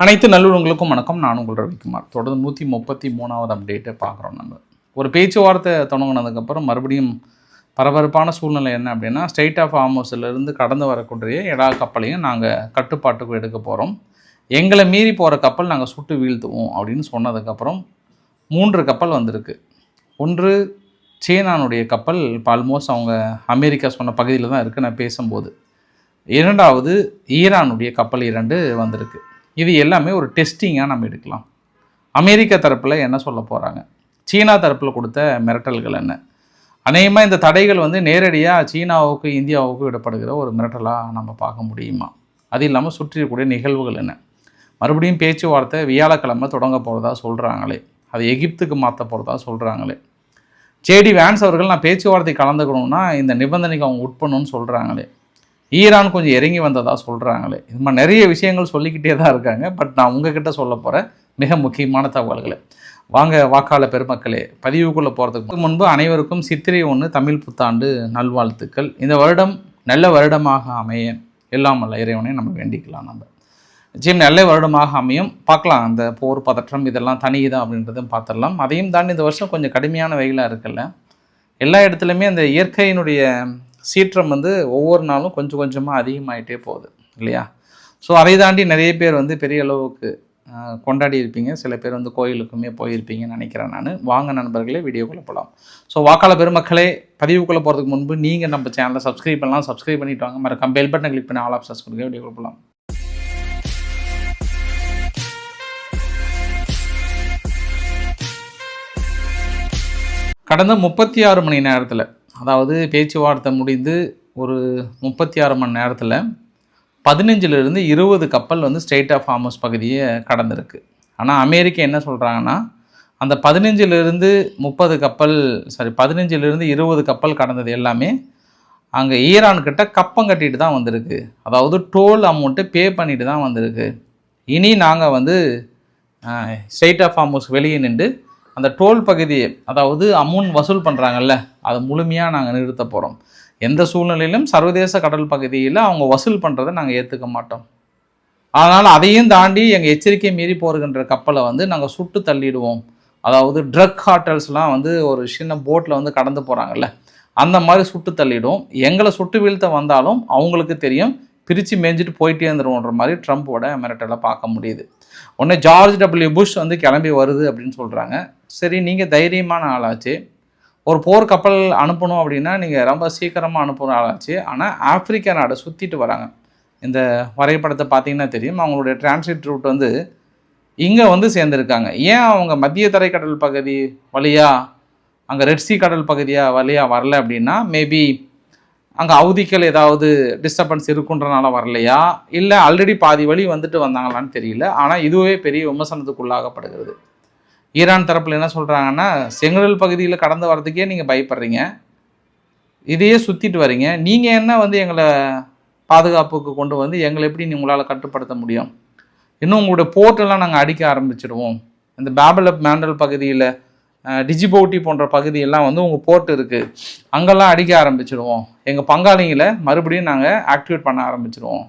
அனைத்து நல்லுறங்களுக்கும் வணக்கம். நான் உங்கள் ரவிக்குமார். தொடர்ந்து 133வது அப்டேட்டை பார்க்குறோம். நம்ம ஒரு பேச்சுவார்த்தை தொடங்கினதுக்கப்புறம் மறுபடியும் பரபரப்பான சூழ்நிலை என்ன அப்படின்னா, ஸ்ட்ரெய்ட் ஆஃப் ஹார்முஸிலிருந்து கடந்து வரக்கூடிய எல்லா கப்பலையும் நாங்கள் கட்டுப்பாட்டுக்கு எடுக்க போகிறோம், எங்களை மீறி போகிற கப்பல் நாங்கள் சுட்டு வீழ்த்துவோம் அப்படின்னு சொன்னதுக்கப்புறம் 3 கப்பல் வந்திருக்கு. ஒன்று சீனானுடைய கப்பல், ஆல்மோஸ்ட் அவங்க அமெரிக்கா சொன்ன பகுதியில் தான் இருக்குது நான் பேசும்போது. இரண்டாவது ஈரானுடைய கப்பல் 2 வந்திருக்கு. இது எல்லாமே ஒரு டெஸ்டிங்காக நம்ம எடுக்கலாம். அமெரிக்கா தரப்பில் என்ன சொல்ல போகிறாங்க, சீனா தரப்பில் கொடுத்த மிரட்டல்கள் என்ன, அநேகமாக இந்த தடைகள் நேரடியாக சீனாவுக்கு இந்தியாவுக்கு விடப்படுகிற ஒரு மிரட்டலாக நம்ம பார்க்க முடியுமா? அது இல்லாமல் சுற்றிக்கூடிய நிகழ்வுகள் என்ன? மறுபடியும் பேச்சுவார்த்தை வியாழக்கிழமை தொடங்க போகிறதா சொல்கிறாங்களே, அது எகிப்துக்கு மாற்ற போகிறதா சொல்கிறாங்களே. ஜேடி வேன்ஸ் அவர்கள் நான் பேச்சுவார்த்தை கலந்துக்கணும்னா இந்த நிபந்தனைக்கு அவங்க உட்படணும்னு சொல்கிறாங்களே. ஈரான் கொஞ்சம் இறங்கி வந்ததாக சொல்கிறாங்களே. இது மாதிரி நிறைய விஷயங்கள் சொல்லிக்கிட்டே தான் இருக்காங்க. பட் நான் உங்ககிட்ட சொல்ல போகிற மிக முக்கியமான தகவல்களை வாங்க வாக்காளர் பெருமக்களே, பதிவுக்குள்ளே போகிறதுக்கு முன்பு அனைவருக்கும் சித்திரை 1 தமிழ் புத்தாண்டு நல்வாழ்த்துக்கள். இந்த வருடம் நல்ல வருடமாக அமைய எல்லாம் வல்ல இறைவனை நம்ம வேண்டிக்கலாம். நம்ம நிச்சயம் நல்ல வருடமாக அமையும். பார்க்கலாம், அந்த போர் பதற்றம் இதெல்லாம் தனியுதா அப்படின்றதும் பார்த்துடலாம். அதையும் தாண்டி இந்த வருஷம் கொஞ்சம் கடுமையான வெயிலாக இருக்குல்ல, எல்லா இடத்துலையுமே அந்த இயற்கையினுடைய சீற்றம் ஒவ்வொரு நாளும் கொஞ்சம் கொஞ்சமாக அதிகமாகிட்டே போகுது இல்லையா? ஸோ அதை தாண்டி நிறைய பேர் பெரிய அளவுக்கு கொண்டாடி இருப்பீங்க. சில பேர் கோயிலுக்குமே போயிருப்பீங்கன்னு நினைக்கிறேன் நான். வாங்க நண்பர்களே, வீடியோக்குள்ளே போகலாம். ஸோ வாக்காளர் பெருமக்களே, பதிவுக்குள்ளே போகிறதுக்கு முன்பு நீங்கள் நம்ம சேனலை சப்ஸ்கிரைப் பண்ணலாம். சப்ஸ்கிரைப் பண்ணிட்டு வாங்க. மறக்காம பெல் பட்டனை கிளிக் பண்ணி ஆல் ஆப்ஷன்ஸ் கொடுங்க. வீடியோக்குள்ளே போகலாம். கடந்த 36 மணி நேரத்தில், அதாவது பேச்சுவார்த்தை முடிந்து ஒரு 36 மணி நேரத்தில் 15லிருந்து 20 கப்பல் ஸ்ட்ரெய்ட் ஆஃப் ஹார்முஸ் பகுதியை கடந்திருக்கு. ஆனால் அமெரிக்கா என்ன சொல்கிறாங்கன்னா, அந்த 15லிருந்து 20 கப்பல் கடந்தது எல்லாமே அங்கே ஈரான்கிட்ட கப்பம் கட்டிட்டு தான் வந்திருக்கு. அதாவது டோல் அமௌண்ட்டு பே பண்ணிட்டு தான் வந்திருக்கு. இனி நாங்கள் ஸ்ட்ரெய்ட் ஆஃப் ஹார்முஸ் வெளியே நின்று அந்த டோல் பகுதியை, அதாவது அமௌண்ட் வசூல் பண்ணுறாங்கல்ல, அதை முழுமையாக நாங்கள் நிறுத்த போகிறோம். எந்த சூழ்நிலையிலும் சர்வதேச கடல் பகுதியில் அவங்க வசூல் பண்ணுறதை நாங்கள் ஏற்றுக்க மாட்டோம். அதனால் அதையும் தாண்டி எங்கள் எச்சரிக்கை மீறி போகின்ற கப்பலை நாங்கள் சுட்டு தள்ளிடுவோம். அதாவது ட்ரக் ஹாட்டல்ஸ்லாம் ஒரு சின்ன போட்டில் கடந்து போகிறாங்கல்ல, அந்த மாதிரி சுட்டு தள்ளிடுவோம். எங்களை சுட்டு வீழ்த்த வந்தாலும் அவங்களுக்கு தெரியும், பிரித்து மேய்ஞ்சிட்டு போயிட்டே இருந்துருவோன்ற மாதிரி ட்ரம்ப்போட மிரட்டலை பார்க்க முடியுது. உடனே ஜார்ஜ் டபிள்யூ புஷ் கிளம்பி வருது அப்படின்னு சொல்கிறாங்க. சரி, நீங்கள் தைரியமான ஆளாச்சு, ஒரு போர் கப்பல் அனுப்பணும் அப்படின்னா நீங்கள் ரொம்ப சீக்கிரமாக அனுப்புகிற ஆளாச்சு. ஆனால் ஆப்பிரிக்கா நாடை சுற்றிட்டு வராங்க. இந்த வரைபடத்தை பார்த்தீங்கன்னா தெரியும், அவங்களுடைய டிரான்சிட் ரூட் இங்கே சேர்ந்துருக்காங்க. ஏன் அவங்க மத்திய தரைக்கடல் பகுதி வழியாக, அங்கே ரெட்சி கடல் பகுதியாக வழியாக வரல அப்படின்னா, மேபி அங்கே அவதிகள் ஏதாவது டிஸ்டர்பன்ஸ் இருக்குன்றனால வரலையா, இல்லை ஆல்ரெடி பாதி வழி வந்தாங்களான்னு தெரியல. ஆனால் இதுவே பெரிய விமர்சனத்துக்குள்ளாகப்படுகிறது. ஈரான் தரப்பில் என்ன சொல்கிறாங்கன்னா, செங்கடல் பகுதியில் கடந்து வரதுக்கே நீங்கள் பயப்படுறீங்க, இதையே சுற்றிட்டு வரீங்க, நீங்கள் என்ன எங்களை பாதுகாப்புக்கு கொண்டு எங்களை எப்படி உங்களால் கட்டுப்படுத்த முடியும்? இன்னும் உங்களுடைய போர்ட்டெல்லாம் நாங்கள் அடிக்க ஆரம்பிச்சிடுவோம். இந்த பேபிள் ஆஃப் மேண்டல் பகுதியில், டிஜிபோட்டி போன்ற பகுதியெல்லாம் உங்கள் போர்ட் இருக்குது, அங்கெல்லாம் அடிக்க ஆரம்பிச்சிடுவோம். எங்கள் பங்காளிங்களை மறுபடியும் நாங்கள் ஆக்டிவேட் பண்ண ஆரம்பிச்சிடுவோம்.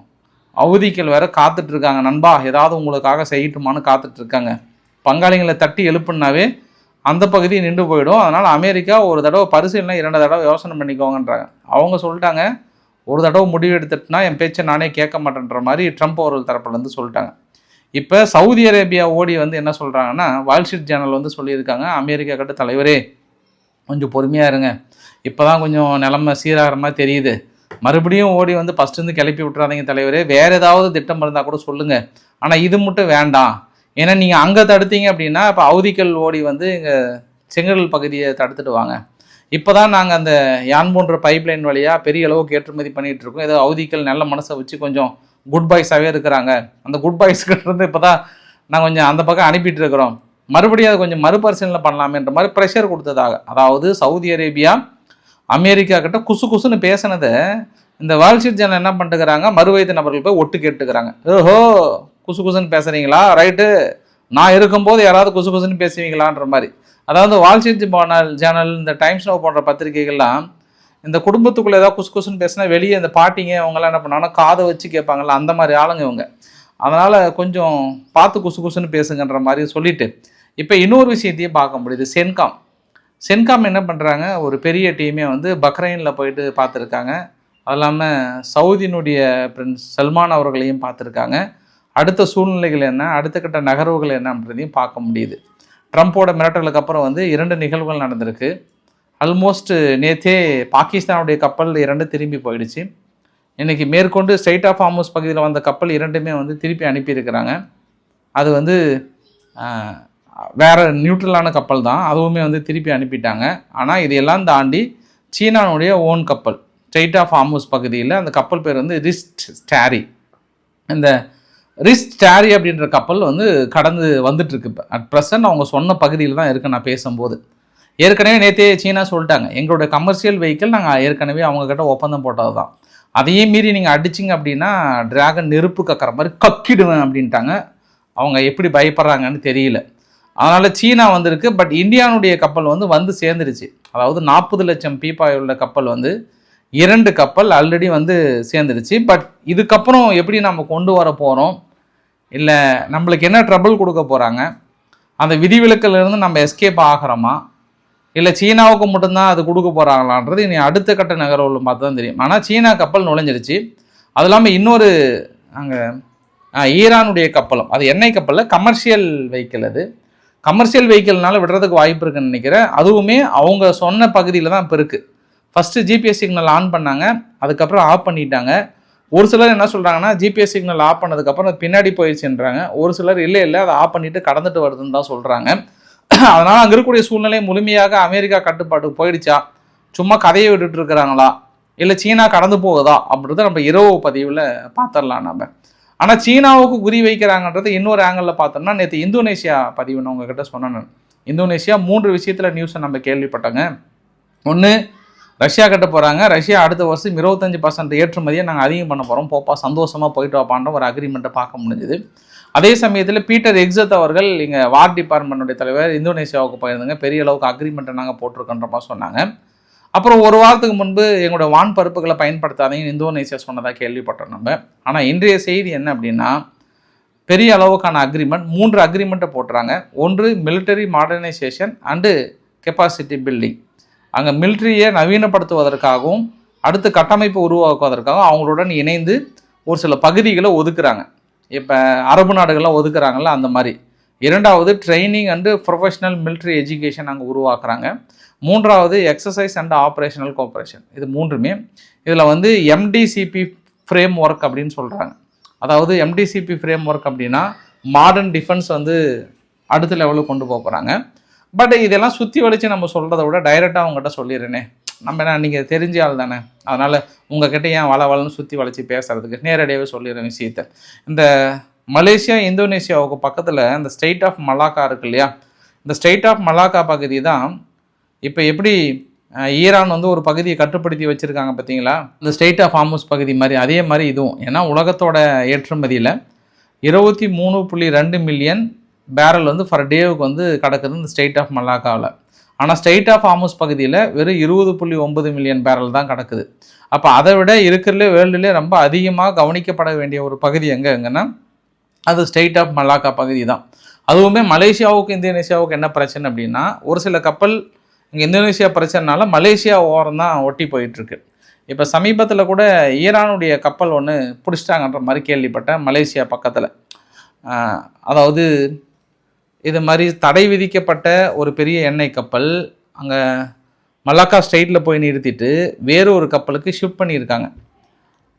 அவதிகள் வேறு காத்துட்ருக்காங்க, நண்பா ஏதாவது உங்களுக்காக செய்யட்டுமான்னு காத்துட்ருக்காங்க. பங்காளிகளை தட்டி எழுப்புனாவே அந்த பகுதி நின்று போயிடும். அதனால் அமெரிக்கா ஒரு தடவை பரிசீலனை 2 தடவை யோசனை பண்ணிக்கோங்கன்றாங்க. அவங்க சொல்லிட்டாங்க, ஒரு தடவை முடிவு எடுத்துட்டுனா என் பேச்சை நானே கேட்க மாட்டேன்ற மாதிரி ட்ரம்ப் அவர்கள் தரப்புலேருந்து சொல்லிட்டாங்க. இப்போ சவுதி அரேபியா ஓடி என்ன சொல்கிறாங்கன்னா, வால் ஸ்ட்ரீட் ஜேர்னல் சொல்லியிருக்காங்க, அமெரிக்கா கிட்ட தலைவரே கொஞ்சம் பொறுமையாக இருங்க, இப்போ தான் கொஞ்சம் நிலைமை சீராகிற மாதிரி தெரியுது, மறுபடியும் ஓடி ஃபஸ்ட்டு கிளப்பி விட்டுறாதீங்க தலைவரே, வேறு ஏதாவது திட்டம் இருந்தால் கூட சொல்லுங்கள், ஆனால் இது மட்டும் வேண்டாம். ஏன்னா நீங்கள் அங்கே தடுத்தீங்க அப்படின்னா இப்போ அவதிகள் ஓடி இங்கே செங்கடல் பகுதியை தடுத்துட்டு வாங்க. இப்போ தான் நாங்கள் அந்த யான் போன்ற பைப்லைன் வழியாக பெரிய அளவுக்கு ஏற்றுமதி பண்ணிகிட்ருக்கோம். ஏதோ அவதிகள் நல்ல மனசை வச்சு கொஞ்சம் குட் பாய்ஸாகவே இருக்கிறாங்க, அந்த குட் பாய்ஸ்கிட்ட இப்போ தான் நாங்கள் கொஞ்சம் அந்த பக்கம் அனுப்பிட்டு இருக்கிறோம், மறுபடியும் அதை கொஞ்சம் மறுபரிசீலனை பண்ணலாமேன்ற மாதிரி ப்ரெஷர் கொடுத்ததாக. அதாவது சவுதி அரேபியா அமெரிக்கா கிட்ட குசுன்னு பேசினதை இந்த வால் ஸ்ட்ரீட் ஜேர்னல் என்ன பண்ணிட்டுக்கிறாங்க, மறுவயது நபர்கள் போய் ஒட்டு கேட்டுக்கிறாங்க. ஓஹோ, குசுன்னு பேசுகிறீங்களா, ரைட்டு, நான் இருக்கும்போது யாராவது குசுன்னு பேசுவீங்களான்ற மாதிரி. அதாவது வால் ஸ்ட்ரீட் ஜேர்னல், இந்த டைம்ஸ் நவ் போன்ற பத்திரிகைகள்லாம் இந்த குடும்பத்துக்குள்ளே ஏதாவது குசுன்னு பேசினா வெளியே இந்த பாட்டிங்க அவங்களாம் என்ன பண்ணாங்கன்னா காதை வச்சு கேட்பாங்கல்ல, அந்த மாதிரி ஆளுங்க இவங்க. அதனால் கொஞ்சம் பார்த்து குசு குசுன்னு பேசுங்கன்ற மாதிரி சொல்லிட்டு இப்போ இன்னொரு விஷயத்தையும் பார்க்க முடியுது. சென்காம் என்ன பண்ணுறாங்க, ஒரு பெரிய டீமே வந்து பக்ரைனில் போயிட்டு பார்த்துருக்காங்க. அது இல்லாமல் சவுதியினுடைய பிரின்ஸ் சல்மான் அவர்களையும் பார்த்துருக்காங்க. அடுத்த சூழ்நிலைகள் என்ன, அடுத்த கட்ட நகர்வுகள் என்னன்றதையும் பார்க்க முடியுது. ட்ரம்ப்போட மிரட்டலுக்கு அப்புறம் வந்து 2 நிகழ்வுகள் நடந்திருக்கு. ஆல்மோஸ்ட் நேற்றே பாகிஸ்தானுடைய கப்பல் 2 திரும்பி போயிடுச்சு. இன்றைக்கி மேற்கொண்டு ஸ்ட்ரெய்ட் ஆஃப் ஹார்முஸ் பகுதியில் வந்த கப்பல் 2மே வந்து திருப்பி அனுப்பியிருக்கிறாங்க. அது வந்து வேறு நியூட்ரலான கப்பல் தான், அதுவுமே வந்து திருப்பி அனுப்பிட்டாங்க. ஆனால் இதையெல்லாம் தாண்டி சீனானுடைய ஓன் கப்பல் ஸ்ட்ரெய்ட் ஆஃப் ஹார்முஸ் பகுதியில், அந்த கப்பல் பேர் வந்து ரிஸ்ட் ஸ்டாரி. இந்த ரிஸ்ட் ஸ்டாரி அப்படின்ற கப்பல் வந்து கடந்து வந்துட்டுருக்கு. இப்போ அட் ப்ரெசன்ட் அவங்க சொன்ன பகுதியில் தான் இருக்குது. நான் பேசும்போது ஏற்கனவே நேற்றே சீனா சொல்லிட்டாங்க, எங்களுடைய கமர்ஷியல் வெஹிக்கிள் நாங்கள் ஏற்கனவே அவங்கக்கிட்ட ஒப்பந்தம் போட்டது தான், அதையே மீறி நீங்கள் அடிச்சிங்க அப்படின்னா டிராகன் நெருப்பு கக்கிற மாதிரி கக்கிடுவேன் அப்படின்ட்டாங்க. அவங்க எப்படி பயப்படுறாங்கன்னு தெரியல. அதனால் சீனா வந்திருக்கு. பட் இந்தியானுடைய கப்பல் வந்து சேர்ந்துருச்சு. அதாவது 40 லட்சம் பீப்பாய் உள்ள கப்பல் வந்து 2 கப்பல் ஆல்ரெடி வந்து சேர்ந்துருச்சு. பட் இதுக்கப்புறம் எப்படி நம்ம கொண்டு வர போகிறோம், இல்லை நம்மளுக்கு என்ன ட்ரபிள் கொடுக்க போகிறாங்க, அந்த விதிவிலக்கிலிருந்து நம்ம எஸ்கேப் ஆகிறோமா, இல்லை சீனாவுக்கு மட்டும்தான் அது கொடுக்க போகிறாங்களான்றது இனி அடுத்த கட்ட நகர்வுகள் பார்த்து தான் தெரியும். ஆனால் சீனா கப்பல் நுழைஞ்சிருச்சு. அது இல்லாமல் இன்னொரு அங்கே ஈரானுடைய கப்பலும், அது எண்ணெய் கப்பலில் கமர்ஷியல் வெஹிக்கிள், அது கமர்ஷியல் வெஹிக்கிள்னால விடுறதுக்கு வாய்ப்பு இருக்குன்னு நினைக்கிறேன். அதுவுமே அவங்க சொன்ன பகுதியில் தான் இப்போ இருக்குது. ஃபஸ்ட்டு ஜிபிஎஸ் சிக்னல் ஆன் பண்ணாங்க, அதுக்கப்புறம் ஆஃப் பண்ணிட்டாங்க. ஒரு சிலர் என்ன சொல்கிறாங்கன்னா, ஜிபிஎஸ் சிக்னல் ஆஃப் பண்ணதுக்கப்புறம் அது பின்னாடி போயிடுச்சுன்றாங்க. ஒரு சிலர் இல்லை அதை ஆஃப் பண்ணிவிட்டு கடந்துட்டு வருதுன்னு தான் சொல்கிறாங்க. அதனால் அங்கே இருக்கக்கூடிய சூழ்நிலை முழுமையாக அமெரிக்கா கட்டுப்பாட்டுக்கு போயிடுச்சா, சும்மா கதையை விட்டுட்டு இருக்கிறாங்களா, இல்லை சீனா கடந்து போகுதா அப்படின்றத நம்ம இரவு பதிவில் பார்த்துடலாம் நம்ம. ஆனால் சீனாவுக்கு குறி வைக்கிறாங்கன்றது இன்னொரு ஆங்கிளில் பார்த்தோம்னா, நேற்று இந்தோனேஷியா பதிவு நான் உங்ககிட்ட சொன்னேன். இந்தோனேஷியா 3 விஷயத்தில் நியூஸை நம்ம கேள்விப்பட்டோங்க. ஒன்று, ரஷ்யா கிட்ட போகிறாங்க. ரஷ்யா அடுத்த வருஷம் 25% ஏற்றுமதியை நாங்கள் அதிகம் பண்ண போகிறோம், போப்பா சந்தோஷமாக போயிட்டு வாப்பான்ற ஒரு அக்ரிமெண்ட்டை பார்க்க முடிஞ்சுது. அதே சமயத்தில் பீட்டர் எக்ஸத் அவர்கள் இங்கே வார் டிபார்ட்மெண்ட்டுடைய தலைவர் இந்தோனேஷியாவுக்கு போயிருந்தாங்க. பெரிய அளவுக்கு அக்ரிமெண்ட்டை நாங்கள் போட்டிருக்கோன்ற மாதிரி சொன்னாங்க. அப்புறம் ஒரு வாரத்துக்கு முன்பு எங்களுடைய வான் பருப்புகளை பயன்படுத்தாதீங்கன்னு இந்தோனேஷியா சொன்னதாக கேள்விப்பட்டோம் நம்ம. ஆனால் இன்றைய செய்தி என்ன அப்படின்னா, பெரிய அளவுக்கான அக்ரிமெண்ட் 3 அக்ரிமெண்ட்டை போட்டுறாங்க. ஒன்று military modernisation and capacity building. அங்கே மிலிட்ரியை நவீனப்படுத்துவதற்காகவும் அடுத்து கட்டமைப்பு உருவாக்குவதற்காகவும் அவங்களுடன் இணைந்து ஒரு சில பகுதிகளை ஒதுக்குறாங்க. இப்போ அரபு நாடுகள்லாம் ஒதுக்குறாங்கல்ல, அந்த மாதிரி. 2வது training and professional military education அங்கே உருவாக்குறாங்க. 3வது எக்ஸசைஸ் அண்ட் ஆப்ரேஷனல் கோஆப்ரேஷன். இது 3மே இதில் வந்து எம்டிசிபி ஃப்ரேம் ஒர்க் அப்படின்னு சொல்கிறாங்க. அதாவது எம்டிசிபி ஃப்ரேம் ஒர்க் அப்படின்னா மாடர்ன் டிஃபென்ஸ் வந்து அடுத்த லெவலுக்கு கொண்டு போக போகிறாங்க. பட் இதெல்லாம் சுற்றி வலித்து நம்ம சொல்கிறத விட டைரெக்டாக அவங்ககிட்ட சொல்லிடுறேனே, நம்ம என்ன நீங்கள் தெரிஞ்ச ஆள் தானே, அதனால் உங்ககிட்ட ஏன் வளன்னு சுற்றி வளைச்சி பேசுகிறதுக்கு, நேரடியாகவே சொல்லிடுற விஷயத்தை. இந்த மலேசியா இந்தோனேஷியாவுக்கு பக்கத்தில் இந்த ஸ்ட்ரெய்ட் ஆஃப் மலாக்கா இருக்கு இல்லையா, இந்த ஸ்ட்ரெய்ட் ஆஃப் மலாக்கா பகுதி தான் இப்போ எப்படி ஈரான் வந்து ஒரு பகுதியை கட்டுப்படுத்தி வச்சுருக்காங்க பார்த்தீங்களா, இந்த ஸ்ட்ரெய்ட் ஆஃப் ஹார்முஸ் பகுதி மாதிரி, அதே மாதிரி இதுவும். ஏன்னா உலகத்தோட ஏற்றுமதியில் 23.2 மில்லியன் பேரல் வந்து ஃபர் டேவுக்கு வந்து கிடக்குது இந்த ஸ்ட்ரெய்ட் ஆஃப் மலாக்காவில். ஆனால் ஸ்ட்ரெய்ட் ஆஃப் ஹார்முஸ் பகுதியில் வெறும் 20.9 மில்லியன் பேரல் தான் கிடக்குது. அப்போ அதை விட இருக்கிறதுலே வேர்ல்டுலேயே ரொம்ப அதிகமாக கவனிக்கப்பட வேண்டிய ஒரு பகுதி எங்கன்னா அது ஸ்ட்ரெய்ட் ஆஃப் மலாக்கா பகுதி தான். அதுவுமே மலேசியாவுக்கு இந்தோனேஷியாவுக்கு என்ன பிரச்சனை அப்படின்னா, ஒரு சில கப்பல் இங்கே இந்தோனேஷியா பிரச்சனைனால மலேசியா ஓரம் தான் ஒட்டி போயிட்டுருக்கு. இப்போ சமீபத்தில் கூட ஈரானுடைய கப்பல் ஒன்று பிடிச்சிட்டாங்கன்ற மாதிரி கேள்விப்பட்டேன் மலேசியா பக்கத்தில். அதாவது இது மாதிரி தடை விதிக்கப்பட்ட ஒரு பெரிய எண்ணெய் கப்பல் அங்கே மலாக்கா ஸ்ட்ரெயிட்டில் போய் நிறுத்திட்டு வேறு ஒரு கப்பலுக்கு ஷிஃப்ட் பண்ணியிருக்காங்க.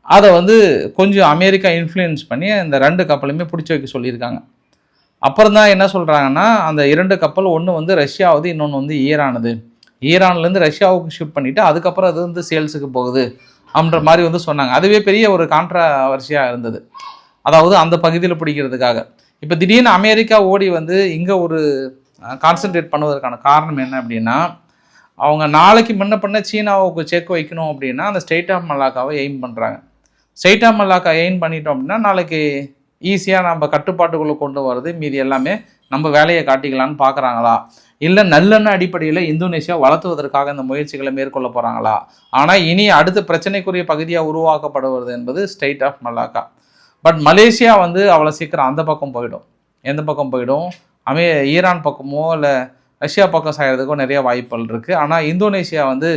அதை வந்து கொஞ்சம் அமெரிக்கா இன்ஃப்ளூயன்ஸ் பண்ணி அந்த 2 கப்பலுமே பிடிச்சி வைக்க சொல்லியிருக்காங்க. அப்புறம் தான் என்ன சொல்கிறாங்கன்னா, அந்த 2 கப்பல் ஒன்று வந்து ரஷ்யாவுது, இன்னொன்று வந்து ஈரானுது. ஈரான்லேருந்து ரஷ்யாவுக்கு ஷிஃப்ட் பண்ணிவிட்டு அதுக்கப்புறம் அது வந்து சேல்ஸுக்கு போகுது அப்படின்ற மாதிரி வந்து சொன்னாங்க. அதுவே பெரிய ஒரு கான்ட்ராவர்சியாக இருந்தது, அதாவது அந்த பகுதியில் பிடிக்கிறதுக்காக. இப்போ திடீர்னு அமெரிக்கா ஓடி வந்து இங்கே ஒரு கான்சன்ட்ரேட் பண்ணுவதற்கான காரணம் என்ன அப்படின்னா, அவங்க நாளைக்கு முன்ன பண்ண சீனாவுக்கு செக் வைக்கணும் அப்படின்னா அந்த ஸ்ட்ரெய்ட் ஆஃப் மலாக்காவை எய்ம் பண்ணுறாங்க. ஸ்ட்ரெய்ட் ஆஃப் மலாக்கா எய்ம் பண்ணிட்டோம் அப்படின்னா நாளைக்கு ஈஸியாக நம்ம கட்டுப்பாட்டுக்குள்ளே கொண்டு வரது மீதி எல்லாமே நம்ம வேலையை காட்டிக்கலான்னு பார்க்குறாங்களா, இல்லை நல்லெண்ண அடிப்படையில் இந்தோனேஷியா வளர்த்துவதற்காக இந்த முயற்சிகளை மேற்கொள்ள போகிறாங்களா. ஆனால் இனி அடுத்த பிரச்சனைக்குரிய பகுதியாக உருவாக்கப்படுவது என்பது strait of Malacca. But Malaysia வந்து அவ்வளோ சீக்கிரம் அந்த பக்கம் போயிடும். எந்த பக்கம் போயிடும்? ஈரான் பக்கமோ இல்லை ரஷ்யா பக்கம் சாயறதுக்கோ நிறைய வாய்ப்புகள் இருக்குது. ஆனால் இந்தோனேஷியா வந்து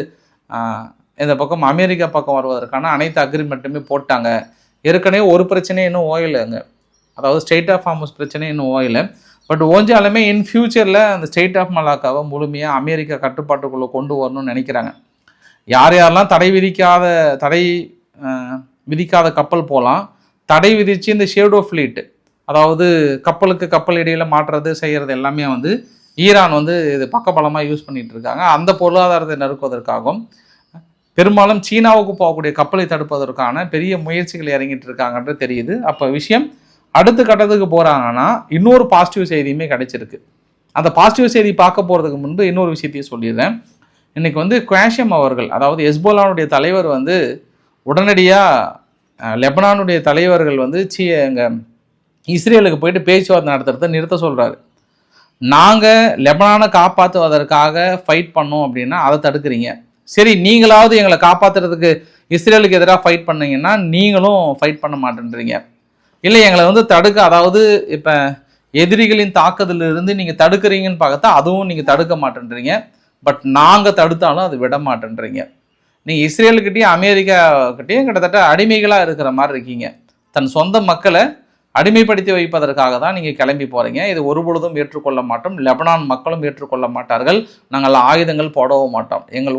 இந்த பக்கம் அமெரிக்கா பக்கம் வருவதற்கான அனைத்து அக்ரிமெண்ட்டுமே போட்டாங்க. ஏற்கனவே ஒரு பிரச்சனையும் இன்னும் ஓயலைங்க, அதாவது ஸ்ட்ரெயிட் ஆஃப் ஹார்முஸ் பிரச்சனையும் இன்னும் ஓயலை. பட் ஓஞ்சாலுமே இன் ஃபியூச்சரில் அந்த ஸ்ட்ரெயிட் ஆஃப் மலாக்காவை முழுமையாக அமெரிக்கா கட்டுப்பாட்டுக்குள்ளே கொண்டு வரணும்னு நினைக்கிறாங்க. யார் யாரெல்லாம் தடை விதிக்காத கப்பல் போகலாம், தடை விதித்து இந்த ஷேடோ ஃப்ளீட்டு, அதாவது கப்பலுக்கு கப்பல் இடையில் மாற்றுறது செய்கிறது எல்லாமே வந்து ஈரான் வந்து இது பக்கபலமாக யூஸ் பண்ணிகிட்டு இருக்காங்க. அந்த பொருளாதாரத்தை நறுக்குவதற்காகவும் பெரும்பாலும் சீனாவுக்கு போகக்கூடிய கப்பலை தடுப்பதற்கான பெரிய முயற்சிகள் இறங்கிட்டு இருக்காங்கன்றது தெரியுது. அப்போ விஷயம் அடுத்த கட்டத்துக்கு போகிறாங்கன்னா இன்னொரு பாசிட்டிவ் செய்தியுமே கிடைச்சிருக்கு. அந்த பாசிட்டிவ் செய்தி பார்க்க போகிறதுக்கு முன்பு இன்னொரு விஷயத்தையும் சொல்லிடுறேன். இன்றைக்கி வந்து குவாஷம் அவர்கள், அதாவது ஹெஸ்போலானுடைய தலைவர் வந்து உடனடியாக லெபனானுடைய தலைவர்கள் வந்து எங்க இஸ்ரேலுக்கு போயிட்டு பேச்சுவார்த்தை நடத்துறதை நிறுத்த சொல்கிறாரு. நாங்கள் லெபனானை காப்பாற்றுவதற்காக ஃபைட் பண்ணோம் அப்படின்னா அதை தடுக்கிறீங்க. சரி, நீங்களாவது எங்களை காப்பாற்றுறதுக்கு இஸ்ரேலுக்கு எதிராக ஃபைட் பண்ணீங்கன்னா நீங்களும் ஃபைட் பண்ண மாட்டேன்றீங்க. இல்லை, எங்களை வந்து தடுக்க, அதாவது இப்போ எதிரிகளின் தாக்குதலிருந்து நீங்கள் தடுக்கிறீங்கன்னு பார்த்தா அதுவும் நீங்கள் தடுக்க மாட்டேன்றீங்க. பட் நாங்கள் தடுத்தாலும் அது விட மாட்டேன்றீங்க. நீங்கள் இஸ்ரேலுக்கிட்டேயும் அமெரிக்காக்கிட்டேயும் கிட்டத்தட்ட அடிமைகளாக இருக்கிற மாதிரி இருக்கீங்க. தன் சொந்த மக்களை அடிமைப்படுத்தி வைப்பதற்காக தான் நீங்கள் கிளம்பி போகிறீங்க. இது ஒருபொழுதும் ஏற்றுக்கொள்ள மாட்டோம். லெபனான் மக்களும் ஏற்றுக்கொள்ள மாட்டார்கள். நாங்கள் ஆயுதங்கள் போடவும் மாட்டோம். எங்கள்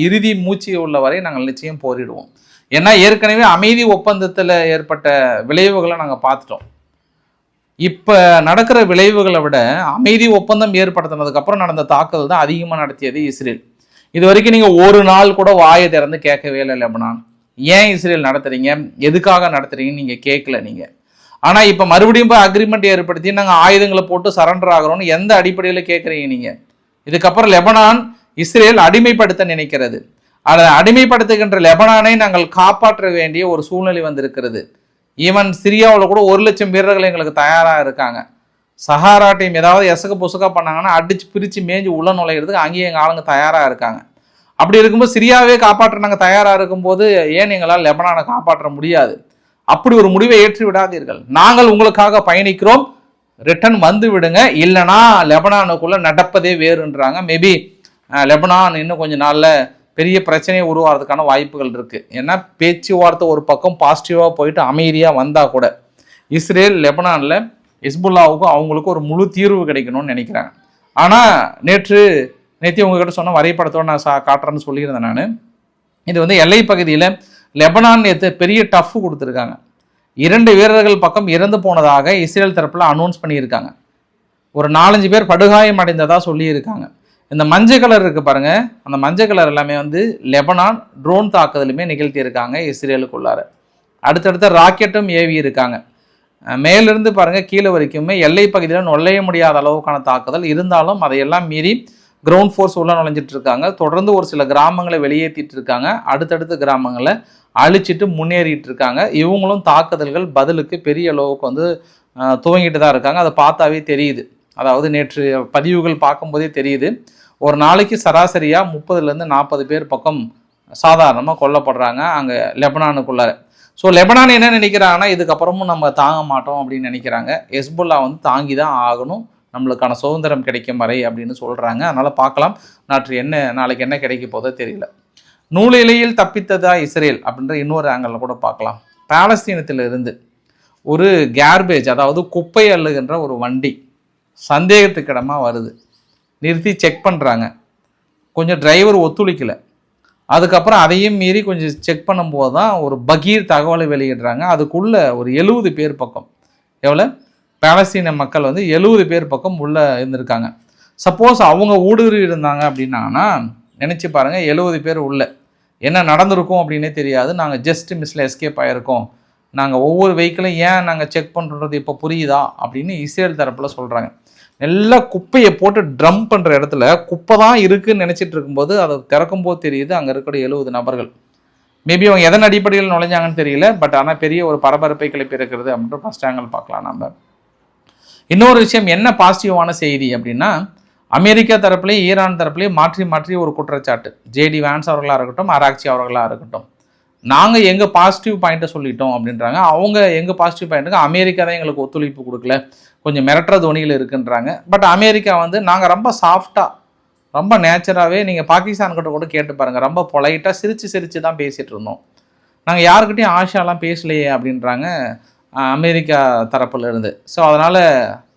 இறுதி மூச்சு உள்ளவரை நாங்கள் நிச்சயம் போரிடுவோம். ஏன்னா ஏற்கனவே அமைதி ஒப்பந்தத்தில் ஏற்பட்ட விளைவுகளை நாங்கள் பார்த்துட்டோம். இப்போ நடக்கிற விளைவுகளை விட அமைதி ஒப்பந்தம் ஏற்படுத்தினதுக்கப்புறம் நடந்த தாக்குதல் தான் அதிகமாக நடத்தியது இஸ்ரேல். இது வரைக்கும் நீங்கள் ஒரு நாள் கூட வாயை திறந்து கேட்கவே இல்லை லெபனான். ஏன் இஸ்ரேல் நடத்துறீங்க, எதுக்காக நடத்துறீங்கன்னு நீங்கள் கேட்கல நீங்கள். ஆனால் இப்போ மறுபடியும் போய் அக்ரிமெண்ட் ஏற்படுத்தி நாங்கள் ஆயுதங்களை போட்டு சரண்டர் ஆகிறோம்னு எந்த அடிப்படையில் கேட்குறீங்க நீங்கள்? இதுக்கப்புறம் லெபனான் இஸ்ரேல் அடிமைப்படுத்த நினைக்கிறது. அதை அடிமைப்படுத்துகின்ற லெபனானை நாங்கள் காப்பாற்ற வேண்டிய ஒரு சூழ்நிலை வந்திருக்கிறது. ஈவன் சிரியாவில் கூட 1,00,000 வீரர்கள் எங்களுக்கு தயாராக இருக்காங்க. சஹாரா டீம் ஏதாவது எசக்கு பொசுக்கா பண்ணாங்கன்னா அடித்து பிரித்து மேய்ஞ்சி உள்ள நுழையிறதுக்கு அங்கேயும் எங்கள் ஆளுங்க தயாராக இருக்காங்க. அப்படி இருக்கும்போது சிரியாவே காப்பாற்ற நாங்கள் தயாராக இருக்கும்போது ஏன் எங்களால் லெபனானை காப்பாற்ற முடியாது? அப்படி ஒரு முடிவை ஏற்றி விடாதீர்கள். நாங்கள் உங்களுக்காக பயணிக்கிறோம், ரிட்டர்ன் வந்து விடுங்க, இல்லைனா லெபனானுக்குள்ளே நடப்பதே வேறுன்றாங்க. மேபி லெபனான் இன்னும் கொஞ்சம் நாளில் பெரிய பிரச்சனையை உருவாகிறதுக்கான வாய்ப்புகள் இருக்குது. ஏன்னா பேச்சுவார்த்தை ஒரு பக்கம் பாசிட்டிவாக போயிட்டு அமைதியாக வந்தால் கூட இஸ்ரேல் லெபனானில் ஹிஸ்புல்லாவுக்கும் அவங்களுக்கும் ஒரு முழு தீர்வு கிடைக்கணும்னு நினைக்கிறாங்க. ஆனால் நேற்று உங்ககிட்ட சொன்ன வரைபடத்தோடு நான் காட்டுறேன்னு சொல்லியிருந்தேன் நான். இது வந்து எல்லை பகுதியில் லெபனான் நேற்று பெரிய டஃப் கொடுத்துருக்காங்க. 2 வீரர்கள் பக்கம் இறந்து போனதாக இஸ்ரேல் தரப்பில் அனௌன்ஸ் பண்ணியிருக்காங்க. ஒரு 4-5 பேர் படுகாயம் அடைந்ததாக சொல்லியிருக்காங்க. இந்த மஞ்சள் கலர் இருக்குது பாருங்கள், அந்த மஞ்சள் கலர் எல்லாமே வந்து லெபனான் ட்ரோன் தாக்குதலுமே நிகழ்த்தியிருக்காங்க இஸ்ரேலுக்குள்ளார. அடுத்தடுத்த ராக்கெட்டும் ஏவி இருக்காங்க. மேலிருந்து பாருங்கள் கீழே வரைக்குமே எல்லை பகுதியில் நுழைய முடியாத அளவுக்கான தாக்குதல் இருந்தாலும் அதையெல்லாம் மீறி கிரவுண்ட் ஃபோர்ஸ் உள்ள நுழைஞ்சிட்டு இருக்காங்க. தொடர்ந்து ஒரு சில கிராமங்களை வெளியேற்றிட்டு இருக்காங்க. அடுத்தடுத்த கிராமங்களை அழிச்சிட்டு முன்னேறிட்டு இருக்காங்க. இவங்களும் தாக்குதல்கள் பதிலுக்கு பெரிய அளவுக்கு வந்து துவங்கிட்டு தான் இருக்காங்க. அதை பார்த்தாவே தெரியுது. அதாவது நேற்று பதிவுகள் பார்க்கும்போதே தெரியுது. ஒரு நாளைக்கு சராசரியாக 30-40 பேர் பக்கம் சாதாரணமாக கொல்லப்படுறாங்க அங்கே லெபனானுக்குள்ளார. ஸோ லெபனான் என்ன நினைக்கிறாங்கன்னா இதுக்கப்புறமும் நம்ம தாங்க மாட்டோம் அப்படின்னு நினைக்கிறாங்க. ஹெஸ்புல்லா வந்து தாங்கி தான் ஆகணும், நம்மளுக்கான சுதந்திரம் கிடைக்கும் வரை அப்படின்னு சொல்கிறாங்க. அதனால் பார்க்கலாம் நாளைக்கு என்ன கிடைக்க போதோ தெரியல. நூலிலையில் தப்பித்ததா இஸ்ரேல் அப்படின்ற இன்னொரு ஆங்கிளில் கூட பார்க்கலாம். பாலஸ்தீனத்திலிருந்து ஒரு கேர்பேஜ், அதாவது குப்பை அள்ளுகின்ற ஒரு வண்டி சந்தேகத்துக்கிடமாக வருது. நிறுத்தி செக் பண்ணுறாங்க. கொஞ்சம் டிரைவர் ஒத்துழைக்கலை. அதுக்கப்புறம் அதையும் மீறி கொஞ்சம் செக் பண்ணும்போது தான் ஒரு பகீர் தகவலை வெளியிடுறாங்க. அதுக்குள்ளே ஒரு 70 பேர் பக்கம், எவ்வளோ பாலஸ்தீன மக்கள் வந்து 70 பேர் பக்கம் உள்ளே இருந்திருக்காங்க. சப்போஸ் அவங்க ஊடுருவி இருந்தாங்க அப்படின்னாங்கன்னா நினச்சி பாருங்கள், 70 பேர் உள்ள என்ன நடந்திருக்கும் அப்படின்னே தெரியாது. நாங்கள் ஜஸ்ட் மிஸ்ல எஸ்கேப் ஆகிருக்கோம், நாங்கள் ஒவ்வொரு வெஹிக்கிளையும் ஏன் நாங்கள் செக் பண்ணுறது இப்போ புரியுதா அப்படின்னு இஸ்ரேல் தரப்பில் சொல்கிறாங்க. நல்லா குப்பையை போட்டு ட்ரம் பண்ணுற இடத்துல குப்பை தான் இருக்குதுன்னு நினச்சிட்டு இருக்கும்போது அதை திறக்கும்போது தெரியுது அங்கே இருக்கிற 70 நபர்கள். மேபி அவங்க எதன் அடிப்படையில் நுழைஞ்சாங்கன்னு தெரியல. பட் ஆனால் பெரிய ஒரு பரபரப்பை கிளப்பி இருக்கிறது அப்படின்ற ஃபர்ஸ்ட் ஆங்கிள் பார்க்கலாம் நம்ம. இன்னொரு விஷயம் என்ன பாசிட்டிவான செய்தி அப்படின்னா, அமெரிக்கா தரப்புலேயும் ஈரான் தரப்புலேயும் மாற்றி ஒரு குற்றச்சாட்டு. ஜேடி வான்ஸ் அவர்களாக இருக்கட்டும், ஆராக்சி அவர்களாக இருக்கட்டும், நாங்கள் எங்கள் பாசிட்டிவ் பாயிண்ட்டை சொல்லிட்டோம் அப்படின்றாங்க. அவங்க எங்கள் பாசிட்டிவ் பாயிண்ட்டுக்கு அமெரிக்கா தான் எங்களுக்கு ஒத்துழைப்பு கொடுக்கல, கொஞ்சம் மிரட்டுற துணியில் இருக்குன்றாங்க. பட் அமெரிக்கா வந்து நாங்கள் ரொம்ப சாஃப்டாக ரொம்ப நேச்சராகவே, நீங்கள் பாகிஸ்தான்கிட்ட கூட கேட்டு பாருங்கள், ரொம்ப பொலைட்டாக சிரித்து தான் பேசிகிட்டு இருந்தோம், நாங்கள் யாருக்கிட்டையும் ஆஷாலாம் பேசலையே அப்படின்றாங்க அமெரிக்கா தரப்புல இருந்து. ஸோ அதனால்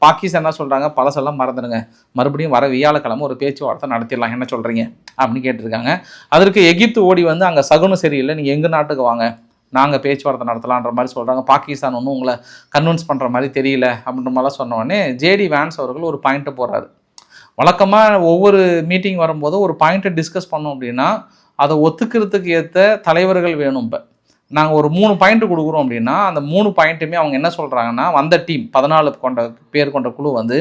பாகிஸ்தான் என்ன சொல்கிறாங்க, பழசெல்லாம் மறந்துடுங்க, மறுபடியும் வர வியாழக்கிழமை ஒரு பேச்சுவார்த்தை நடத்திடலாம், என்ன சொல்கிறீங்க அப்படின்னு கேட்டிருக்காங்க. அதற்கு எகிப்து ஓடி வந்து அங்கே சகுனம் சரியில்லை, நீங்கள் எங்கள் நாட்டுக்கு வாங்க, நாங்கள் பேச்சுவார்த்தை நடத்தலான்ற மாதிரி சொல்கிறாங்க. பாகிஸ்தான் ஒன்றும் உங்களை கன்வின்ஸ் பண்ணுற மாதிரி தெரியல அப்படின்ற மாதிரிலாம் சொன்னோடனே ஜேடி வேன்ஸ் அவர்கள் ஒரு பாயிண்ட்டை போடுறாரு. வழக்கமாக ஒவ்வொரு மீட்டிங் வரும்போது ஒரு பாயிண்ட்டை டிஸ்கஸ் பண்ணோம் அப்படின்னா அதை ஒத்துக்கிறதுக்கு ஏற்ற தலைவர்கள் வேணும். இப்போ நாங்கள் ஒரு 3 பாயிண்ட் கொடுக்குறோம் அப்படின்னா அந்த 3 பாயிண்ட்டுமே அவங்க என்ன சொல்கிறாங்கன்னா, வந்த டீம் 14 பேர் கொண்ட குழு வந்து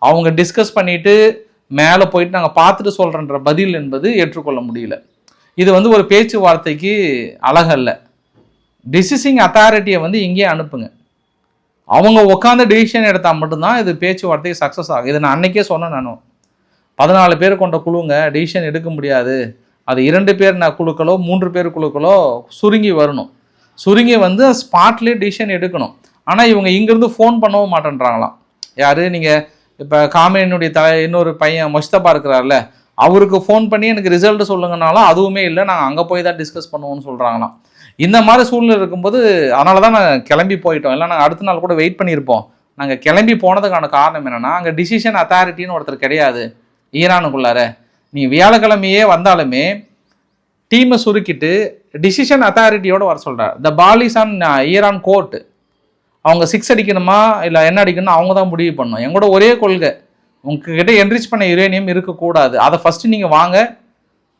அவங்க டிஸ்கஸ் பண்ணிவிட்டு மேலே போயிட்டு நாங்கள் பார்த்துட்டு சொல்கிறன்ற பதில் என்பது ஏற்றுக்கொள்ள முடியல. இது வந்து ஒரு பேச்சுவார்த்தைக்கு அழகல்ல. டிசிசிங் அத்தாரிட்டியை வந்து இங்கேயே அனுப்புங்க, அவங்க உட்காந்து டிசிஷன் எடுத்தால் மட்டும்தான் இது பேச்சுவார்த்தைக்கு சக்ஸஸ் ஆகும். இதை நான் அன்றைக்கே சொன்னேன். நானும் 14 பேர் கொண்ட குழுங்க டிசிஷன் எடுக்க முடியாது, அது 2 பேர் குழுக்களோ 3 பேர் குழுக்களோ சுருங்கி வரணும், சுருங்கி வந்து ஸ்பாட்லேயே டிசிஷன் எடுக்கணும். ஆனால் இவங்க இங்கேருந்து ஃபோன் பண்ணவும் மாட்டேன்றாங்களாம். யார் நீங்கள் இப்போ காமினுடைய இன்னொரு பையன் முஸ்தபா இருக்கிறார்ல, அவருக்கு ஃபோன் பண்ணி எனக்கு ரிசல்ட் சொல்லுங்கனாலும் அதுவுமே இல்லை, நாங்கள் அங்கே போய் தான் டிஸ்கஸ் பண்ணுவோம்னு சொல்கிறாங்களாம். இந்த மாதிரி சூழ்நிலை இருக்கும்போது அதனால தான் நாங்கள் கிளம்பி போயிட்டோம், இல்லை நாங்கள் அடுத்த நாள் கூட வெயிட் பண்ணியிருப்போம். நாங்கள் கிளம்பி போனதுக்கான காரணம் என்னென்னா, அங்கே டிசிஷன் அத்தாரிட்டின்னு ஒருத்தர் கிடையாது ஈரானுக்குள்ளார. நீ வியாழக்கிழமையே வந்தாலுமே டீமை சுருக்கிட்டு டிசிஷன் அத்தாரிட்டியோடு வர சொல்கிறார். த ball is on Iran court. அவங்க 6 அடிக்கணுமா இல்லை என்ன அடிக்கணும் அவங்க தான் முடிவு பண்ணணும். எங்களோட ஒரே கொள்கை, உங்ககிட்ட என்ரிச் பண்ண யுரேனியம் இருக்கக்கூடாது, அதை ஃபஸ்ட்டு நீங்கள் வாங்க,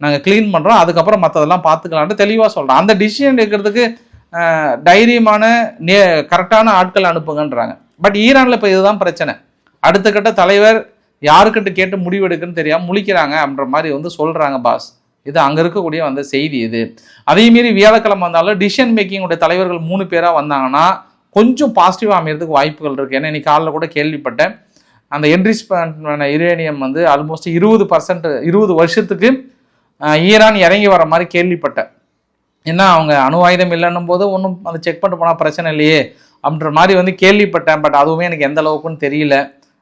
நாங்கள் க்ளீன் பண்ணுறோம், அதுக்கப்புறம் மற்றதெல்லாம் பார்த்துக்கலான்ட்டு தெளிவாக சொல்கிறோம். அந்த டிசிஷன் எடுக்கிறதுக்கு தைரியமான கரெக்டான ஆட்கள் அனுப்புங்கன்றாங்க. பட் ஈரானில் இப்போ இதுதான் பிரச்சனை. அடுத்த கட்ட தலைவர் யாருக்கிட்ட கேட்டு முடிவெடுக்குன்னு தெரியாமல் முழிக்கிறாங்க அப்படின்ற மாதிரி வந்து சொல்கிறாங்க பாஸ். இது அங்கே இருக்கக்கூடிய வந்த செய்தி. இது அதே மீறி வியாழக்கிழமை வந்தாலும் டிசிஷன் மேக்கிங்குடைய தலைவர்கள் 3 பேராக வந்தாங்கன்னா கொஞ்சம் பாசிட்டிவாக அமைகிறதுக்கு வாய்ப்புகள் இருக்குது. ஏன்னா இன்னைக்கு காலையில் கூட கேள்விப்பட்டேன், அந்த என்ரிச் பண்ண யுரேனியம் வந்து ஆல்மோஸ்ட் 20 வருஷத்துக்கு ஈரான் இறங்கி வர மாதிரி கேள்விப்பட்டேன். ஏன்னா அவங்க அணு ஆயுதம் இல்லைன்னும் போது ஒன்றும் அதை செக் பண்ணிட்டு போனால் பிரச்சனை இல்லையே அப்படின்ற மாதிரி வந்து கேள்விப்பட்டேன். பட் அதுவுமே எனக்கு எந்த அளவுக்குன்னு தெரியல.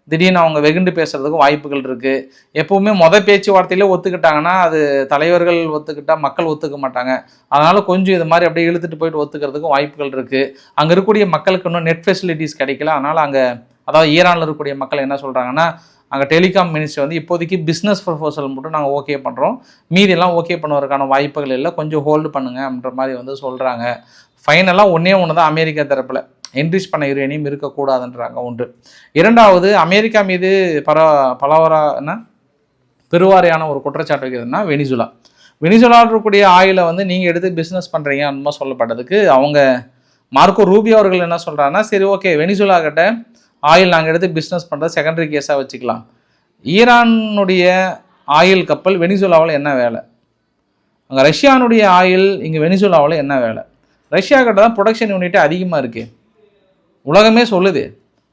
திடீர்னு அவங்க வெகுண்டு பேசுறதுக்கும் வாய்ப்புகள் இருக்குது. எப்பவுமே பேச்சுவார்த்தையிலே ஒத்துக்கிட்டாங்கன்னா அது தலைவர்கள் ஒத்துக்கிட்டால் மக்கள் ஒத்துக்க மாட்டாங்க. அதனால் கொஞ்சம் இது மாதிரி அப்படியே இழுத்துட்டு போயிட்டு ஒத்துக்கிறதுக்கும் வாய்ப்புகள் இருக்குது. அங்கே இருக்கக்கூடிய மக்களுக்கு இன்னும் நெட் ஃபெசிலிட்டிஸ் கிடைக்கல. அதனால் அங்கே அதாவது ஈரானில் இருக்கக்கூடிய மக்கள் என்ன சொல்கிறாங்கன்னா, அங்கே டெலிகாம் மினிஸ்ட்ரி வந்து இப்போதைக்கு பிஸ்னஸ் ப்ரொபோசல் மட்டும் நாங்கள் ஓகே பண்ணுறோம், மீதியெல்லாம் ஓகே பண்ணுவதற்கான வாய்ப்புகள் இல்லை, கொஞ்சம் ஹோல்டு பண்ணுங்க அப்படின்ற மாதிரி வந்து சொல்கிறாங்க. ஃபைனலாக ஒன்று தான் அமெரிக்கா தரப்பில் என்ரிச் பண்ண யுரேனியம் இருக்கக்கூடாதுன்றாங்க ஒன்று. இரண்டாவது, அமெரிக்கா மீது பெருவாரியான ஒரு குற்றச்சாட்டு வைக்கிறதுனா வெனிசுலாவில் இருக்கக்கூடிய ஆயிலை வந்து நீங்கள் எடுத்து பிஸ்னஸ் பண்ணுறீங்க அந்த சொல்லப்பட்டதுக்கு அவங்க மார்க்கோ ரூபியோ அவர்கள் என்ன சொல்கிறாங்கன்னா, சரி ஓகே வெனிசுலா கிட்ட ஆயில் நாங்கள் எடுத்து பிஸ்னஸ் பண்ணுறது செகண்டரி கேஸாக வச்சுக்கலாம். ஈரானுடைய ஆயில் கப்பல் வெனிசுலாவில் என்ன வேலை, அங்கே ரஷ்யானுடைய ஆயில் இங்கே வெனிசுலாவில் என்ன வேலை? ரஷ்யா கிட்ட தான் ப்ரொடக்ஷன் யூனிட்டே அதிகமாக இருக்குது, உலகமே சொல்லுது.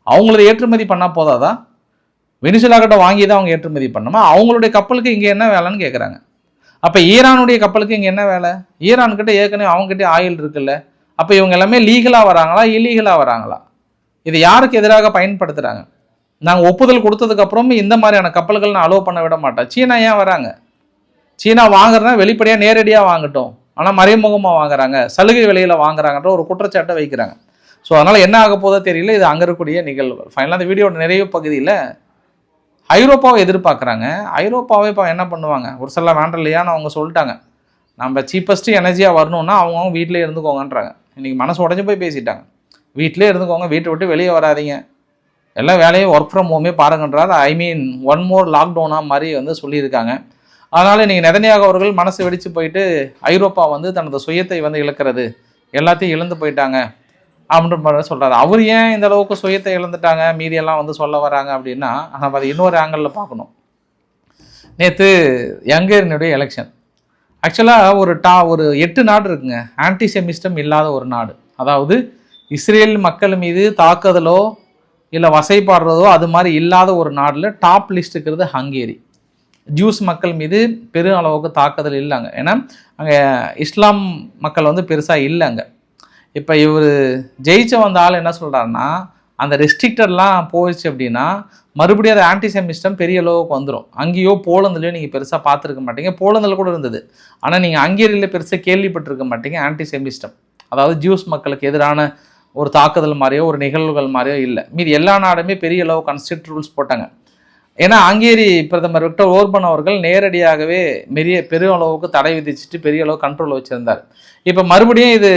அவங்களது ஏற்றுமதி பண்ணால் போதாதா? வெனிசுலா கிட்ட வாங்கி தான் அவங்க ஏற்றுமதி பண்ணணுமா? அவங்களுடைய கப்பலுக்கு இங்கே என்ன வேலைன்னு கேட்குறாங்க. அப்போ ஈரானுடைய கப்பலுக்கு இங்கே என்ன வேலை? ஈரான்கிட்ட ஏற்கனவே அவங்ககிட்ட ஆயில் இருக்குல்ல. அப்போ இவங்க எல்லாமே லீகலாக வராங்களா இல்லீகலாக வராங்களா? இதை யாருக்கு எதிராக பயன்படுத்துகிறாங்க? நாங்கள் ஒப்புதல் கொடுத்ததுக்கப்புறம் இந்த மாதிரியான கப்பல்கள் நான் அலோவ் பண்ண விட மாட்டேன். சீனா ஏன் வராங்க? சீனா வாங்குறதுனா வெளிப்படையாக நேரடியாக வாங்கட்டும், ஆனால் மறைமுகமாக வாங்குறாங்க, சலுகை விலையில் வாங்குறாங்கன்ற ஒரு குற்றச்சாட்டை வைக்கிறாங்க. ஸோ அதனால் என்ன ஆக போதோ தெரியல. இது அங்கே இருக்கக்கூடிய நிகழ்வுகள். ஃபைனலாக அந்த வீடியோட நிறைய பகுதியில் ஐரோப்பாவை எதிர்பார்க்குறாங்க. ஐரோப்பாவை இப்போ என்ன பண்ணுவாங்க, ஒரு சில வேண்டாம் இல்லையான்னு அவங்க சொல்லிட்டாங்க. நம்ம சீப்பஸ்ட்டு எனர்ஜியாக வரணும்னா அவங்க வீட்டிலே இருந்துக்கோங்கன்றாங்க. இன்றைக்கி மனசு உடஞ்சி போய் பேசிட்டாங்க. வீட்டிலே இருந்துக்கோங்க, வீட்டை விட்டு வெளியே வராதிங்க, எல்லா வேலையும் ஒர்க் ஃப்ரம் ஹோமே பாருங்கன்றார். ஒன் மோர் லாக்டவுனாக மாதிரி வந்து சொல்லியிருக்காங்க. அதனால் இன்றைக்கி நெதன்யாகு அவர்கள் மனசு வெடித்து போயிட்டு ஐரோப்பா வந்து தனது சுயத்தை வந்து இழக்கிறது, எல்லாத்தையும் இழந்து போயிட்டாங்க அப்படின்ற மாதிரி சொல்கிறாரு. அவர் ஏன் இந்த அளவுக்கு சுயத்தை இழந்துட்டாங்க மீதியெல்லாம் வந்து சொல்ல வராங்க அப்படின்னா, நம்ம அதை இன்னொரு ஆங்கிளில் பார்க்கணும். நேற்று ஹங்கேரியினுடைய எலெக்ஷன் ஆக்சுவலாக ஒரு 8 நாடு இருக்குங்க ஆன்டிசெமிஸ்டம் இல்லாத ஒரு நாடு. அதாவது இஸ்ரேல் மக்கள் மீது தாக்குதலோ இல்லை வசைப்பாடுறதோ அது மாதிரி இல்லாத ஒரு நாட்டில் டாப் லிஸ்ட் இருக்கிறது ஹங்கேரி. ஜூஸ் மக்கள் மீது பெரும் அளவுக்கு தாக்குதல் இல்லைங்க. ஏன்னா அங்கே இஸ்லாம் மக்கள் வந்து பெருசாக இல்லைங்க. இப்போ இவர் ஜெயிச்ச வந்த ஆள் என்ன சொல்கிறாருன்னா, அந்த ரெஸ்ட்ரிக்டர்லாம் போயிடுச்சு அப்படின்னா மறுபடியும் அது ஆன்டிசெமிஸ்டம் பெரிய அளவுக்கு வந்துடும். அங்கேயோ போலந்துலையோ நீங்கள் பெருசாக பார்த்துருக்க மாட்டீங்க, போலந்தில் கூட இருந்தது. ஆனால் நீங்கள் ஹங்கேரியில் பெருசாக கேள்விப்பட்டிருக்க மாட்டீங்க ஆன்டிசெமிஸ்டம், அதாவது ஜூஸ் மக்களுக்கு எதிரான ஒரு தாக்குதல் மாதிரியோ ஒரு நிகழ்வுகள் மாதிரியோ இல்லை. மீது எல்லா நாடுமே பெரிய அளவு கன்ஸ்ட்ரக்ட் ரூல்ஸ் போட்டாங்க. ஏன்னா ஹங்கேரி பிரதமர் விக்டர் ஓர்பன் அவர்கள் நேரடியாகவே பெரிய அளவுக்கு தடை விதிச்சுட்டு பெரிய அளவு கண்ட்ரோல் வச்சுருந்தார். இப்போ மறுபடியும் இது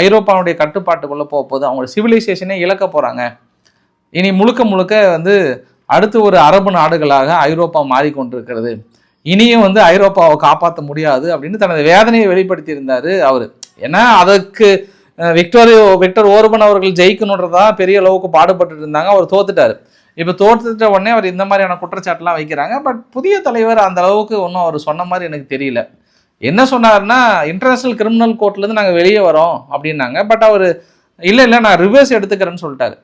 ஐரோப்பாவுடைய கட்டுப்பாட்டுக்குள்ளே போகும்போது அவங்களோட சிவிலைசேஷனே இழக்க போகிறாங்க. இனி முழுக்க முழுக்க வந்து அடுத்து ஒரு அரபு நாடுகளாக ஐரோப்பா மாறிக்கொண்டிருக்கிறது, இனியும் வந்து ஐரோப்பாவை காப்பாற்ற முடியாது அப்படின்னு தனது வேதனையை வெளிப்படுத்தியிருந்தார் அவர். ஏன்னா அதற்கு விக்டர் ஓர்பன் அவர்கள் ஜெயிக்கணுன்றதா பெரிய அளவுக்கு பாடுபட்டு இருந்தாங்க. அவர் தோத்துட்டார். இப்போ தோற்றுட்ட உடனே அவர் இந்த மாதிரியான குற்றச்சாட்டுலாம் வைக்கிறாங்க. பட் புதிய தலைவர் அந்த அளவுக்கு ஒன்றும் அவர் சொன்ன மாதிரி எனக்கு தெரியல. என்ன சொன்னார்னா, இன்டர்நேஷ்னல் கிரிமினல் கோர்ட்லேருந்து நாங்கள் வெளியே வரோம் அப்படின்னாங்க. பட் அவர் இல்லை நான் ரிவர்ஸ் எடுத்துக்கிறேன்னு சொல்லிட்டாரு.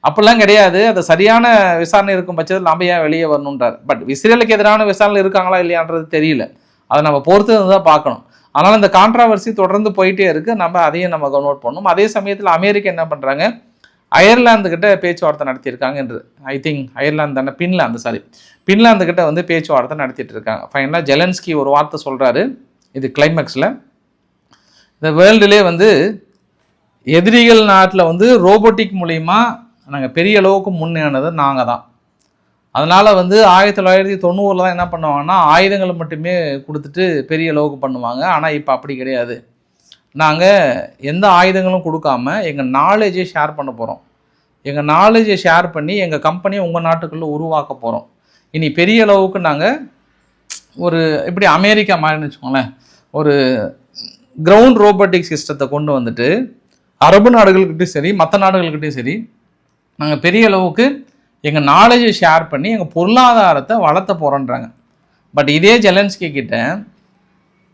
அப்படிலாம் கிடையாது, அது சரியான விசாரணை இருக்கும் பட்சத்தில் நம்ம ஏன் வெளியே வரணுன்றார். பட் இஸ்ரேலுக்கு எதிரான விசாரணை இருக்காங்களா இல்லையான்றது தெரியல, அதை நம்ம பொறுத்து தான் பார்க்கணும். அதனால் இந்த கான்ட்ராவர்சி தொடர்ந்து போயிட்டே இருக்குது, நம்ம அதையும் நம்ம நோட் பண்ணணும். அதே சமயத்தில் அமெரிக்கா என்ன பண்ணுறாங்க, அயர்லாந்துக்கிட்ட பேச்சுவார்த்தை நடத்தியிருக்காங்க என்று, ஐ திங்க் அயர்லாந்து தானே, பின்லாந்துக்கிட்ட வந்து பேச்சுவார்த்தை நடத்திட்டு இருக்காங்க. ஃபைனலாக ஜெலன்ஸ்கி ஒரு வார்த்தை சொல்கிறாரு, இது கிளைமேக்ஸில், இந்த வேர்ல்டுலே வந்து எதிரிகள் நாட்டில் வந்து ரோபோட்டிக் மூலிமா நாங்கள் பெரிய அளவுக்கு முன்னேறினது நாங்கள் தான். அதனால் வந்து 1990 தான் என்ன பண்ணுவாங்கன்னா ஆயுதங்களை மட்டுமே கொடுத்துட்டு பெரிய அளவுக்கு பண்ணுவாங்க. ஆனால் இப்போ அப்படி கிடையாது, நாங்கள் எந்த ஆயுதங்களும் கொடுக்காம எங்கள் நாலேஜை ஷேர் பண்ண போகிறோம். எங்கள் நாலேஜை ஷேர் பண்ணி எங்கள் கம்பெனியை உங்கள் நாட்டுக்குள்ளே உருவாக்க போகிறோம். இனி பெரிய அளவுக்கு நாங்கள் ஒரு இப்படி அமெரிக்கா மாதிரின்னு வச்சுக்கோங்களேன், ஒரு கிரவுண்ட் ரோபோட்டிக் சிஸ்டத்தை கொண்டு வந்துட்டு அரபு நாடுகள்கிட்டையும் சரி மற்ற நாடுகள்கிட்டையும் சரி நாங்கள் பெரிய அளவுக்கு எங்கள் நாலேஜை ஷேர் பண்ணி எங்கள் பொருளாதாரத்தை வளர்த்த போகிறோன்றாங்க. பட் இதே ஜெலன்ஸ்கி கிட்ட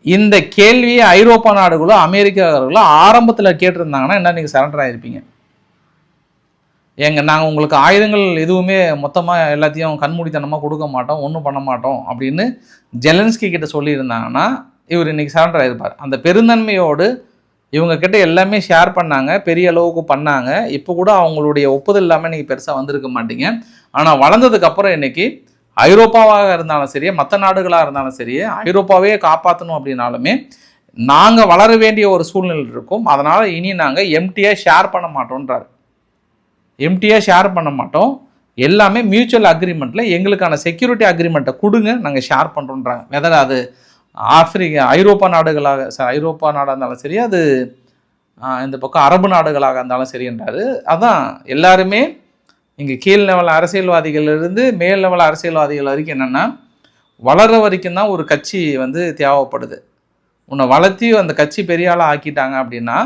இந்த கேள்வியை ஐரோப்பா நாடுகளோ அமெரிக்கார்களோ ஆரம்பத்தில் கேட்டிருந்தாங்கன்னா என்ன நீங்கள் சரண்டர் ஆகிருப்பீங்க? நாங்கள் உங்களுக்கு ஆயுதங்கள் எதுவுமே மொத்தமாக எல்லாத்தையும் கண்மூடித்தனமாக கொடுக்க மாட்டோம், ஒன்றும் பண்ண மாட்டோம் அப்படின்னு ஜெலன்ஸ்கி கிட்ட சொல்லியிருந்தாங்கன்னா இவர் இன்றைக்கி சரண்டர் ஆகிருப்பார். அந்த பெருந்தன்மையோடு இவங்க கிட்ட எல்லாமே ஷேர் பண்ணாங்க, பெரிய அளவுக்கு பண்ணாங்க. இப்போ கூட அவங்களுடைய ஒப்புதல் இல்லாமல் இன்றைக்கி பெருசாக வந்திருக்க மாட்டீங்க. ஆனால் வளர்ந்ததுக்கப்புறம் இன்றைக்கி ஐரோப்பாவாக இருந்தாலும் சரி மற்ற நாடுகளாக இருந்தாலும் சரி ஐரோப்பாவே காப்பாற்றணும் அப்படின்னாலுமே நாங்கள் வளர வேண்டிய ஒரு சூழ்நிலை இருக்கும். அதனால் இனி நாங்கள் எம்டியாக ஷேர் பண்ண மாட்டோன்றார். எம்டியாக ஷேர் பண்ண மாட்டோம், எல்லாமே மியூச்சுவல் அக்ரிமெண்ட்டில் எங்களுக்கான செக்யூரிட்டி அக்ரிமெண்ட்டை கொடுங்க, நாங்கள் ஷேர் பண்ணுறோன்றாங்க. வெதர் அது ஐரோப்பா நாடுகளாக ஐரோப்பா நாடாக இருந்தாலும் சரி, அது இந்த பக்கம் அரபு நாடுகளாக இருந்தாலும் சரின்றாரு. அதான் எல்லாருமே இங்கே கீழ் லெவல் அரசியல்வாதிகளிலிருந்து மேல் லெவல் அரசியல்வாதிகள் வரைக்கும் என்னென்னா, வளர்கிற வரைக்கும் தான் ஒரு கட்சி வந்து தேவைப்படுது. உன்னை வளர்த்தி அந்த கட்சி பெரிய ஆளாக ஆக்கிட்டாங்க அப்படின்னா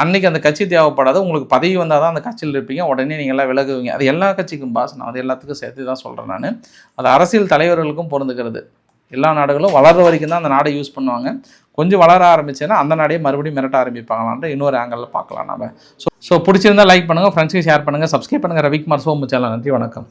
அன்றைக்கி அந்த கட்சி தேவைப்படாது, உங்களுக்கு பதவி வந்தால் தான் அந்த கட்சியில் இருப்பீங்க, உடனே நீங்கள் எல்லாம் விலகுவீங்க. அது எல்லா கட்சிக்கும் பாஸ், நான் அது எல்லாத்துக்கும் சேர்த்து தான் சொல்கிறேன். நான் அது அரசியல் தலைவர்களுக்கும் பொருந்துக்கிறது. எல்லா நாடுகளும் வளர்கிற வரைக்கும் தான் அந்த நாடை யூஸ் பண்ணுவாங்க. கொஞ்சம் வளர ஆரம்பிச்சேன்னா அந்த நாடையே மறுபடியும் மிரட்ட ஆரம்பிப்பாங்களான்ற இன்னொரு ஆங்கிளில் பார்க்கலாம் நம்ம. ஸோ பிடிச்சிருந்தால் லைக் பண்ணுங்கள், ஃப்ரெண்ட்ஸுக்கு ஷேர் பண்ணுங்கள், சப்ஸ்கிரைப் பண்ணுங்கள். ரவிக்குமார் சோமு சேனல். நன்றி, வணக்கம்.